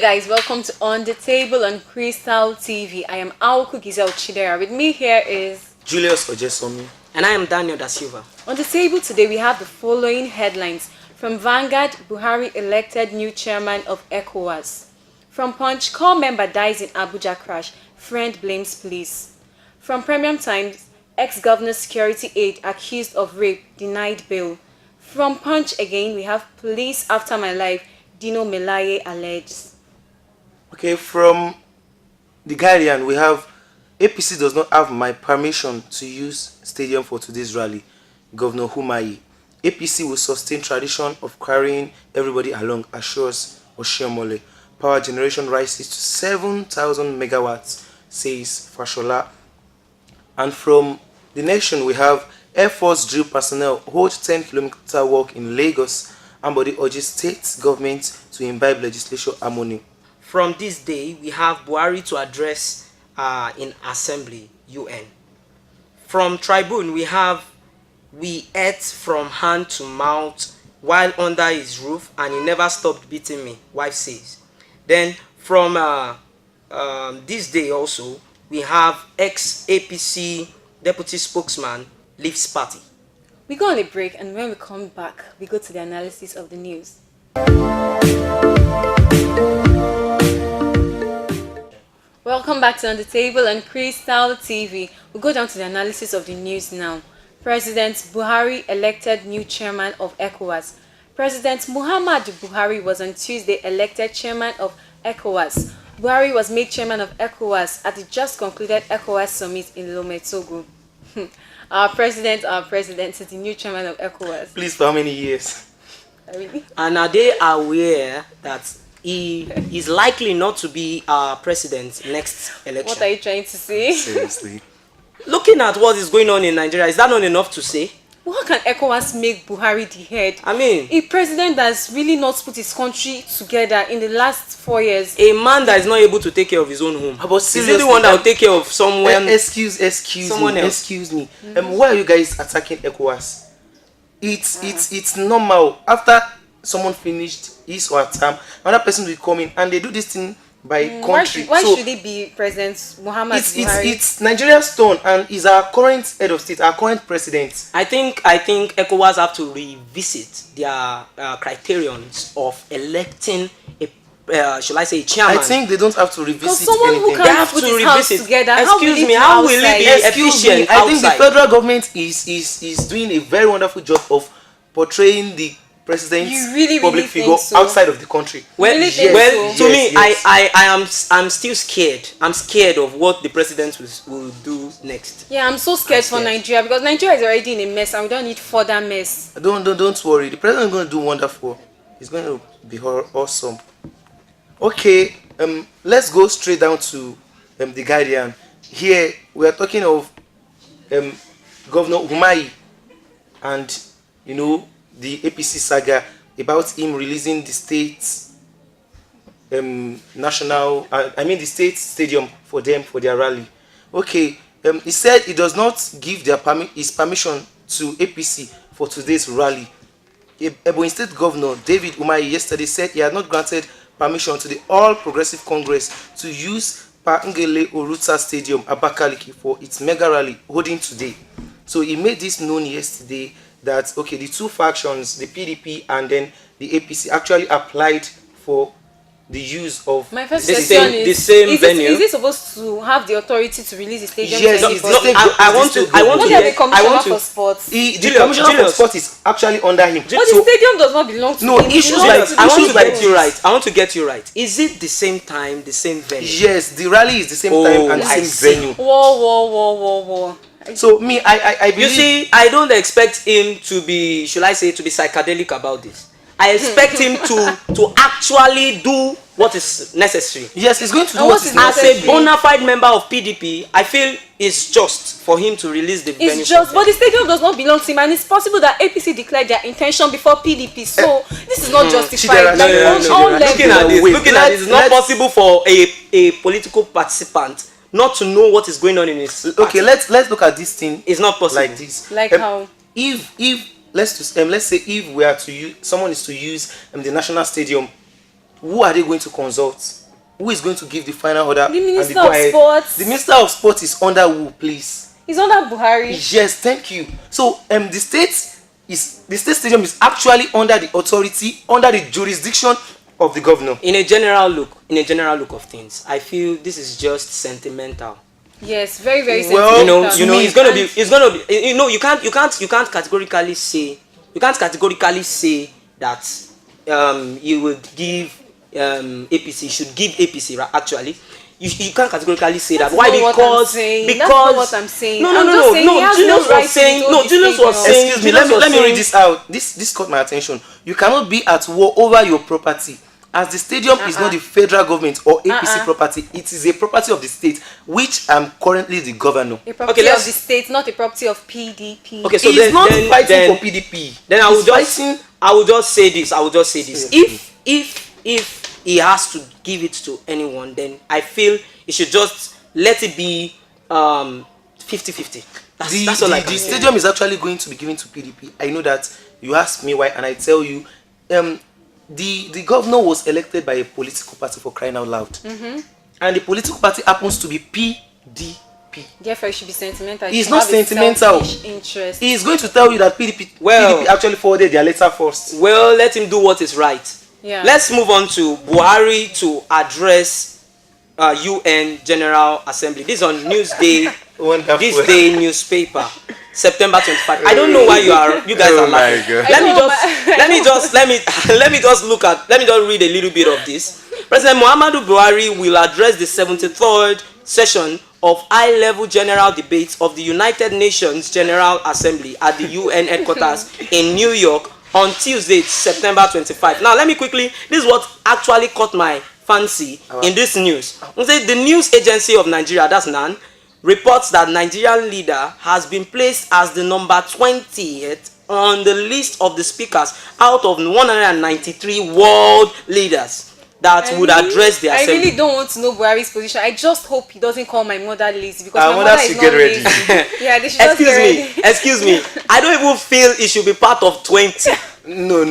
guys, welcome to On the Table on Krystal TV. I am Aoku Gizel Chidera. With me here is Julius Ojesomi. And I am Daniel Da Silva. On the table today we have the following headlines. From Vanguard, Buhari elected new chairman of ECOWAS. From Punch, core member dies in Abuja crash, friend blames police. From Premium Times, ex-governor's security aide accused of rape denied bail. From Punch again, we have police after my life, Dino Melaye alleges. Okay, from The Guardian, we have APC does not have my permission to use stadium for today's rally. Governor Humayi. APC will sustain tradition of carrying everybody along, assures Oshiomhole. Power generation rises to 7,000 megawatts, says Fashola. And from The Nation, we have Air Force drill personnel hold 10-kilometer walk in Lagos. Ambody urges state government to imbibe legislature harmony. From this day, we have Buhari to address in Assembly, UN. From Tribune, we have we ate from hand to mouth while under his roof and he never stopped beating me, wife says. Then from this day also, we have ex-APC deputy spokesman leaves party. We go on a break, and when we come back, we go to the analysis of the news. Welcome back to On the Table on Krystal TV. We'll go down to the analysis of the news now. President Buhari elected new chairman of ECOWAS. President Muhammadu Buhari was on Tuesday elected chairman of ECOWAS. Buhari was made chairman of ECOWAS at the just concluded ECOWAS summit in Lome, Togo. Our president is the new chairman of ECOWAS. Please, for how many years? Really? And are they aware that he is likely not to be our president next election? What are you trying to say? Seriously. Looking at what is going on in Nigeria, is that not enough to say? How can ECOWAS make Buhari the head? I mean, a president that's really not put his country together in the last 4 years. a man that is not able to take care of his own home. But is he the one that will take care of someone? Excuse me. Why are you guys attacking ECOWAS? It's normal. After someone finished his or her term, another person will come in and they do this thing by country. Why should it be President Muhammad Buhari? It's Nigeria's turn, and is our current head of state, our current president. I think ECOWAS have to revisit their criterions of electing a should I say chairman. I think they don't have to revisit someone anything. who can't put his house together. Excuse me, how will it be efficient I think the outside? federal government is doing a very wonderful job of portraying the president's public figure outside of the country. Well, to me, I'm still scared. I'm scared of what the president will do next. Yeah, I'm so scared for Nigeria because Nigeria is already in a mess and we don't need further mess. Don't worry. The president is going to do wonderful. It's going to be awesome. Okay, let's go straight down to The Guardian. Here we are talking of Governor Humayi and the APC saga about him releasing the state's the state stadium for them for their rally. Okay, he said he does not give his permission to APC for today's rally. Ebonyi State Governor David Umahi yesterday said he had not granted permission to the All Progressive Congress to use Pangele Oruta Stadium, Abakaliki, for its mega rally holding today. So he made this known yesterday that the two factions, the PDP and then the APC, actually applied for the use of my first question the same venue. Is he supposed to have the authority to release the stadium? Yes, I want to. The commissioner for sports. The commissioner for sports is actually under him. But the stadium does not belong to him. Issues I want to get you right. Is it the same time, the same venue? Yes, the rally is the same time and the same venue. Whoa. So I believe. You see, I don't expect him to be, should I say, to be psychedelic about this. I expect him to actually do what is necessary. Yes, he's going to do what is necessary. As a bona fide member of PDP, I feel it's just for him to release the venue. It's just, but the stadium does not belong to him, and it's possible that APC declared their intention before PDP. So this is not justified. Looking at this, it's not possible for a political participant not to know what is going on in his party. Let's look at this thing. It's not possible like this. Like how? If let's say if we are to use, someone is to use the national stadium who are they going to consult? Who is going to give the final order? The Minister and of Sports. The Minister of Sports is under who, please? It's under Buhari. Yes, thank you. So the state stadium is actually under the authority, under the jurisdiction of the governor. In a general look of things, I feel this is just sentimental. Yes, very, very Well, sentimental. it's gonna be you can't categorically say that you would give APC should give APC, right? Actually, you can't categorically say that. Why? Because that's not what I'm saying. No. Julius was saying. Excuse me. Let me read this out. This caught my attention. You cannot be at war over your property. As the stadium is not the federal government or APC property, it is a property of the state, which I'm currently the governor. A property of the state, not a property of PDP. Okay, so he's not fighting for PDP. Then I will just say this. If he has to give it to anyone, then I feel he should just let it be 50-50. That's all I can The say. stadium is actually going to be given to PDP. I know that. You ask me why, and I tell you, the governor was elected by a political party, for crying out loud. And the political party happens to be PDP. Therefore, it should be sentimental. He's not sentimental. Interest. He is going to tell you that PDP actually forwarded their letter first. Well, let him do what is right. Yeah. Let's move on to Buhari to address UN General Assembly. This is on Newsday. Wonderful. This day newspaper, September 25. I don't know why you guys are laughing. Let me just read a little bit of this. President Muhammadu Buhari will address the 73rd session of high-level general debates of the United Nations General Assembly at the UN headquarters in New York on Tuesday, September 25. Now, let me quickly, this is what actually caught my fancy in this news. The news agency of Nigeria, that's NAN, reports that Nigerian leader has been placed as the number 20th on the list of the speakers out of 193 world leaders that would address the assembly. I really don't want to know Buhari's position. I just hope he doesn't call my mother lazy, because my mother mother is should not get ready. lazy. Yeah, they should just get ready. Excuse me. I don't even feel it should be part of 20. No.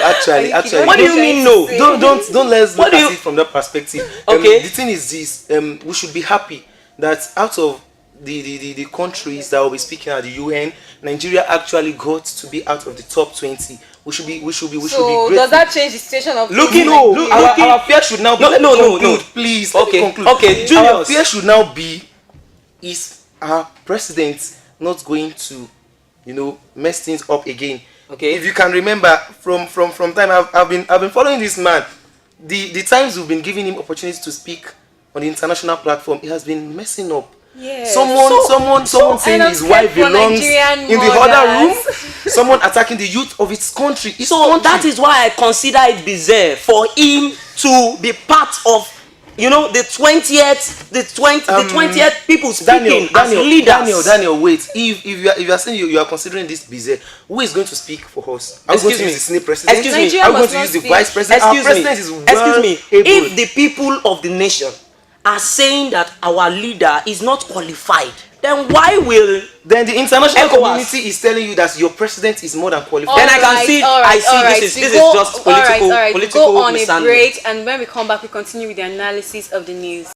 Actually, What do you mean no? Don't let's look at it from that perspective. Okay. The thing is this: we should be happy that out of the countries that will be speaking at the UN, Nigeria actually got to be out of the top 20. We should be grateful. Does that change the situation of Our fear should now be conclude, please. Okay, Julius. Our fear should now be, is our president not going to, mess things up again? Okay. If you can remember from time I've been following this man, the times we've been giving him opportunities to speak on the international platform, he has been messing up. Yes. Someone saying his wife belongs in the other room. Someone attacking the youth of its country. That is why I consider it bizarre for him to be part of, the 20th people speaking as leaders. Daniel, wait. If you are saying you are considering this bizarre, who is going to speak for us? Are we going to use the Senate president? Excuse me. Are we going to use the vice president? Our president is able. If the people of the nation are saying that our leader is not qualified, then why will the international community is telling you that your president is more than qualified? Then I see this is just political go on a misunderstanding. break, and when we come back, we continue with the analysis of the news.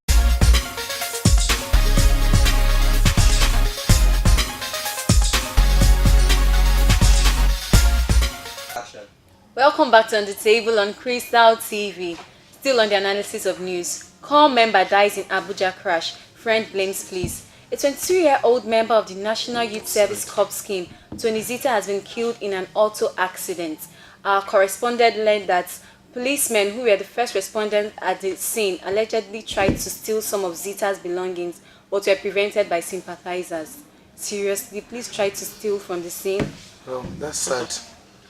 Welcome back to On the Table on Krystal TV. Still on the analysis of news. Corps member dies in Abuja crash. Friend blames police. A 22-year-old member of the National Youth Service Corps scheme, Tony Zita, has been killed in an auto accident. Our correspondent learned that policemen who were the first responders at the scene allegedly tried to steal some of Zita's belongings, but were prevented by sympathizers. Seriously, police tried to steal from the scene? Oh, that's sad.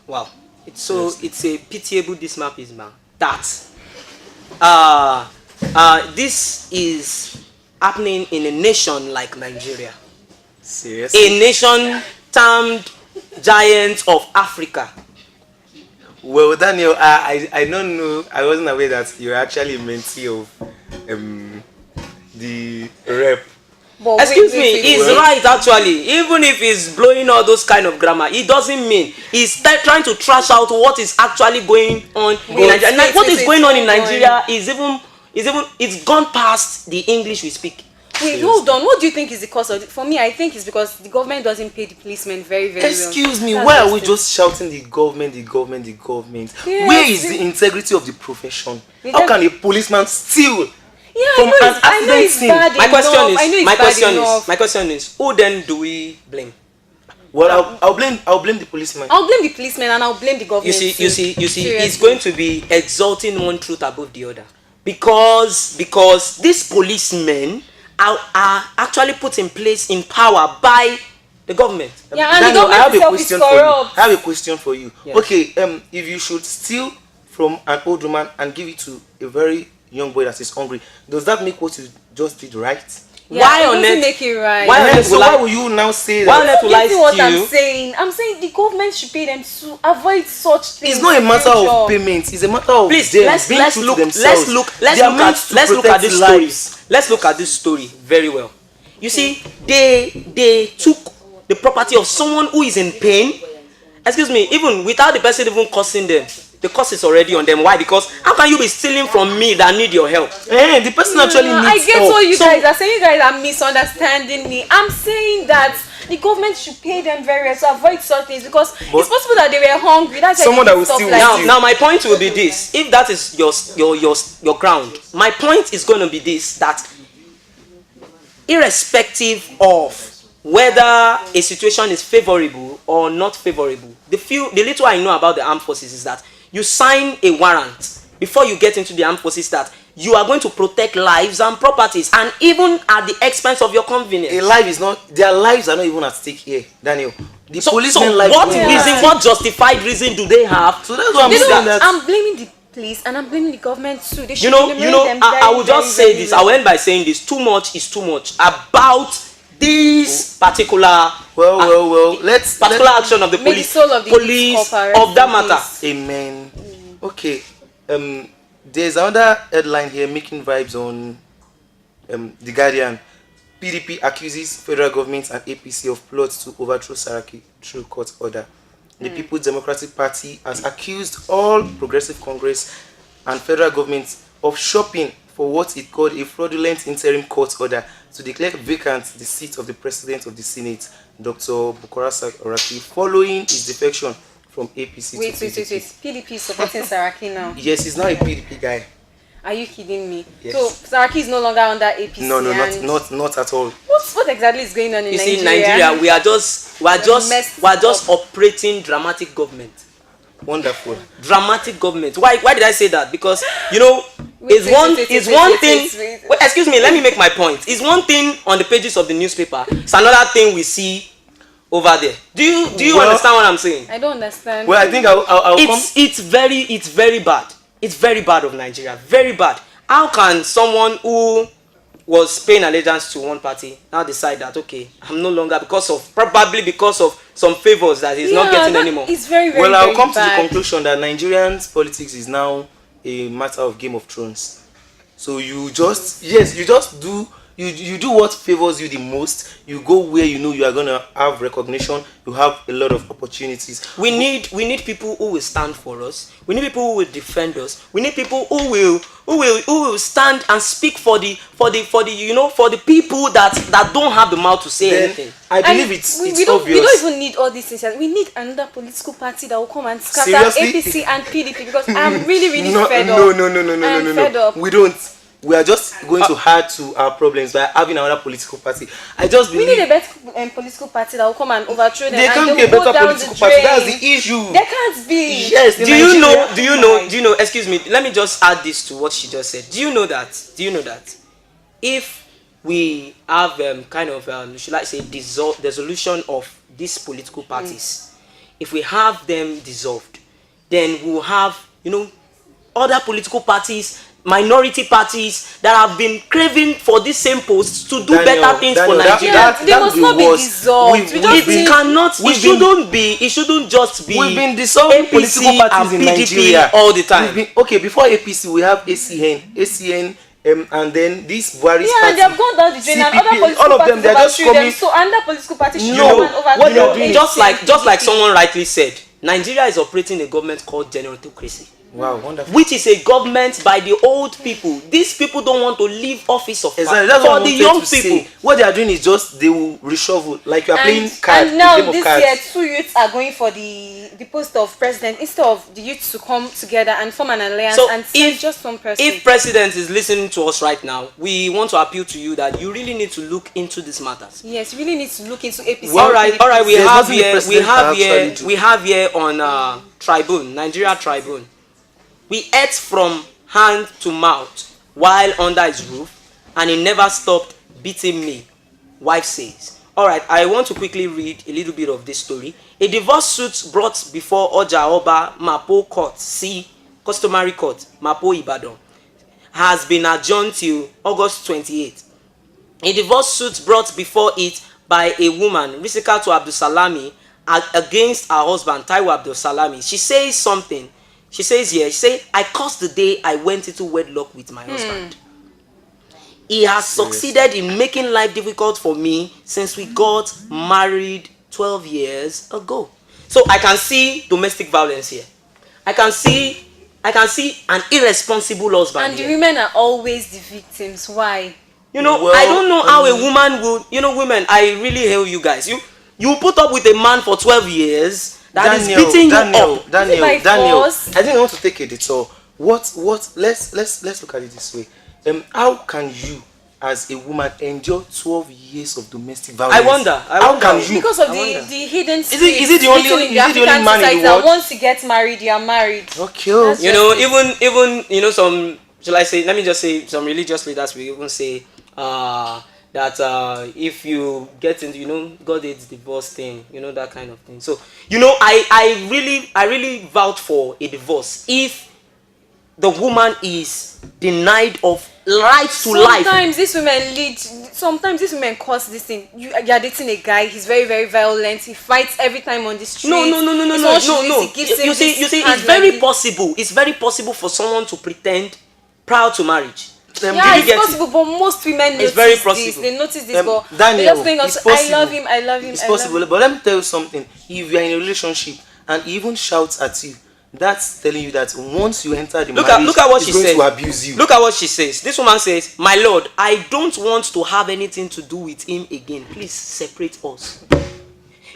Wow. It's a pitiable dismapism that this is happening in a nation like Nigeria. Seriously? A nation termed giant of Africa. Well, Daniel, I don't know. I wasn't aware that you're actually a mentee of the rep. But Excuse me, he's Well, right actually. Even if he's blowing all those kind of grammar, it doesn't mean he's trying to trash out what is actually going on in Nigeria. What is going on in Nigeria is even it's gone past the English we speak. Wait, hold on. What do you think is the cause of it? For me, I think it's because the government doesn't pay the policemen very, very well. Excuse me, That's why are we it. just shouting the government, the government, the government? Yes, Where is the integrity of the profession? We How don't- can a policeman steal? Yeah, from I know an I know it's accident scene? bad My question enough. I know it's bad enough. my question is, who then do we blame? Well, I'll blame the policeman. I'll blame the policemen and I'll blame the government. You see, too. you see, it's Seriously. going to be exalting one truth above the other, because these policemen are actually put in place in power by the government. Yeah, and Daniel, the I have government a itself is question for you. corrupt. I have a question for you. Yes. Okay, if you should steal from an old woman and give it to a very young boy that is hungry, does that make what you just did right? Yeah, Why it on doesn't earth- make it right. why on Eh, earth so will I- why will you now say Why on that? earth will I Getting what I'm steal? saying. I'm saying the government should pay them to avoid such things. It's not a in matter of future. payment. It's a matter of Please, them let's being true to look themselves. let's They are look meant to at protect this story. lives. Let's look at this story very well. You see, they took the property of someone who is in pain. Excuse me, even without the person even cursing them, the curse is already on them. Why? Because how can you be stealing from me that need your help? The person actually I needs get help. what you So- guys are saying. You guys are misunderstanding me. I'm saying that the government should pay them very well to avoid such things, because But- it's possible that they were hungry. That's why Someone they that did will stuff steal like will Now, steal. now my point will be this: if that is your ground, my point is going to be this: that irrespective of whether a situation is favorable or not favorable, the little I know about the armed forces is that you sign a warrant before you get into the armed forces that you are going to protect lives and properties, and even at the expense of your convenience. Their lives are not even at stake here, Daniel. The So policeman life. what won't- reason, what justified reason do they have? So that's what I'm They saying. don't, That I'm blaming the police and I'm blaming the government too. They should You know, eliminate them I will very, just very, say very this. well. I will end by saying this: too much is too much about this particular well. Let's action of the May the police, soul of the police corporate of that in matter. peace. Amen. Okay. There's another headline here making vibes on The Guardian. PDP accuses federal government and APC of plots to overthrow Saraki through court order. The People's Democratic Party has accused all Progressive Congress and federal government of shopping for what it called a fraudulent interim court order to declare vacant the seat of the President of the Senate, Dr. Bukola Saraki, following his defection from APC Wait. to PDP. PDP is supporting Saraki now. Yes, he's now a PDP guy. Are you kidding me? Yes. So Saraki is no longer under APC. No, and not at all. What exactly is going on in You Nigeria? see, in Nigeria, we are just messed operating dramatic government. Wonderful. Dramatic government. Why did I say that? Because you know, Wait, it's one wait, thing. wait. Wait, excuse me, let me make my point. It's one thing on the pages of the newspaper. It's another thing we see over there. Do you Well, understand what I'm saying? I don't understand. Well, I think I'll come. It's very bad. It's very bad of Nigeria. Very bad. How can someone who was paying allegiance to one party now decide that, okay, I'm no longer, probably because of some favors that he's not getting anymore? It's very, very, Well, I'll very come to bad. the conclusion that Nigerians politics is now a matter of Game of Thrones. So you just you do what favors you the most. You go where you know you are gonna have recognition. You have a lot of opportunities. We need people who will stand for us. We need people who will defend us. We need people who will stand and speak for the people that don't have the mouth to say Then anything. I And believe it's we don't obvious. even need all these things. We need another political party that will come and scatter Seriously? APC and PDP, because I'm really, really no, fed up. no. Fed up. We don't. We are just going to add to our problems by having another political party. I just We believe need a better political party that will come and overthrow them. there and can't they be a will go better down political the party. drain. That's the issue. There can't be. Yes. in Do you Nigeria- know, excuse me, let me just add this to what she just said. Do you know that if we have kind of should I say dissolution of these political parties, if we have them dissolved, then we'll have other political parties, minority parties that have been craving for this same post to do better things for Nigeria. They must not be dissolved. We just need- It shouldn't just be We've been dissolving APC political parties and in PDP Nigeria all the time. Okay, before APC we have ACN And then this Buhari's Yeah, and party, they have gone down the drain, and other CPP, political all of them, parties they are just overthrew them. coming. So under political party should No, come and overthrow what they are doing- APC and just like PDP. someone rightly said, Nigeria is operating a government called gerontocracy, Wow, wonderful. which is a government by the old people. These people don't want to leave office of power. Exactly. That's what For I the wanted young to people. say. What they are doing is just they will reshuffle, like you are playing cards, And now a game of this cards. year, 2 youths are going for the post of president instead of the youths to come together and form an alliance So and send just one person. if president is listening to us right now, we want to appeal to you that you really need to look into these matters. Yes, you really need to look into APC. Well, all right. We There's have nothing the here, president can actually do. we have here on Tribune, Nigeria Tribune. We ate from hand to mouth while under his roof, and he never stopped beating me, wife says. All right, I want to quickly read a little bit of this story. A divorce suit brought before Oja Oba Mapo Court, see Customary Court, Mapo Ibadan, has been adjourned till August 28th. A divorce suit brought before it by a woman, Risika to Abdulsalami, against her husband, Taiwo Abdulsalami. She says something. She says here, she says, I cursed the day I went into wedlock with my husband. He has succeeded in making life difficult for me since we got married 12 years ago. So I can see domestic violence here. I can see an irresponsible husband And the here. women are always the victims. Why? You know, Well, I don't know how a woman will, women, I really hail you guys. You put up with a man for 12 years that is beating you up. by Daniel, force? I think I want to take a detour. Let's look at it this way. How can you as a woman endure 12 years of domestic violence? I wonder. How can you? Because of I wonder. the hidden Is it the only- secrets is in the it the only African man in the society world? that once you get married, you are married. Okay. That's- You know, even some, shall I say, let me just say, some religious leaders will even say that if you get into, God hates divorce thing, that kind of thing. So, I really vouch for a divorce if the woman is denied of right to life. Sometimes these women cause this thing. You are dating a guy, he's very, very violent, he fights every time on the street. No. He gives him You see, this it's hand very like this. possible. It's very possible for someone to pretend prior to marriage. Did Yeah, you it's get it? possible, but most women notice very this. possible. They notice this, but Daniel, they're just going on. it's I possible. love him. I love him. It's I love possible, him. but let me tell you something. If you are in a relationship and he even shouts at you, that's telling you that once you enter the Look marriage, at what he's she going said. to abuse you. Look at what she says. This woman says, "My Lord, I don't want to have anything to do with him again. Please separate us."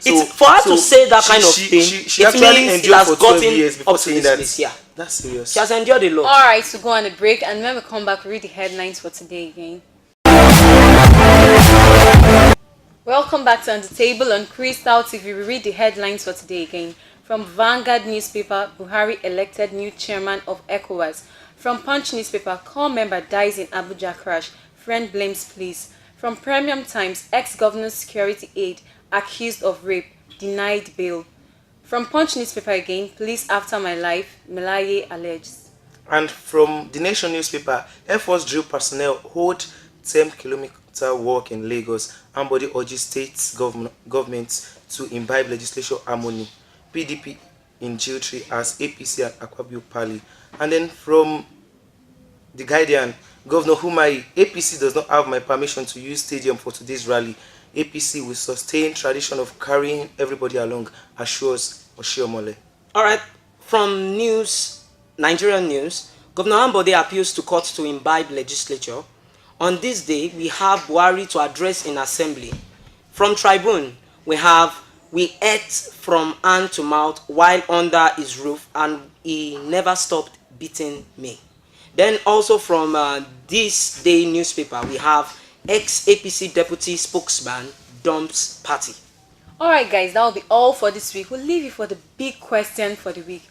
It's for her to say that kind of thing. She it actually means it endured has for 12 gotten years before up to saying this that. place. Yeah, That's serious. she has endured a lot. All right, so go on a break, and when we come back, read the headlines for today again. Welcome back to On the Table on Krystal TV. We read the headlines for today again. From Vanguard newspaper, Buhari elected new chairman of ECOWAS. From Punch newspaper, core member dies in Abuja crash. Friend blames police. From Premium Times, ex-governor's security aide accused of rape, denied bail. From Punch newspaper again, police after my life, Melaye alleges. And from the Nation newspaper, Air Force drill personnel hold 10-kilometer walk in Lagos. Ambody urges state government to imbibe legislative harmony. PDP in jail tree as APC and Akpabio Pali. And then from The Guardian, Governor Humayi, APC does not have my permission to use stadium for today's rally. APC will sustain tradition of carrying everybody along, assures Oshiomole. All right. From Nigerian news, Governor Ambode appeals to court to imbibe legislature. On this day, we have Buhari to address in assembly. From Tribune, we ate from hand to mouth while under his roof, and he never stopped beating me. Then also from this day newspaper, we have ex-APC deputy spokesman dumps party. Alright guys, that will be all for this week. We'll leave you for the big question for the week.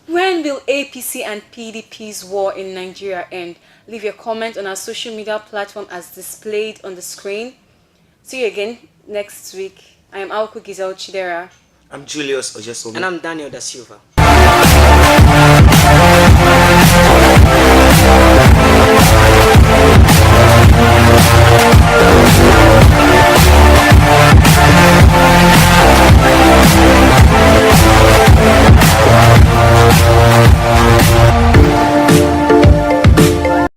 When will APC and PDP's war in Nigeria end? Leave your comment on our social media platform as displayed on the screen. See you again next week. I am Auku Gizel Chidera. I'm Julius Ojesomi. And I'm Daniel Da Silva.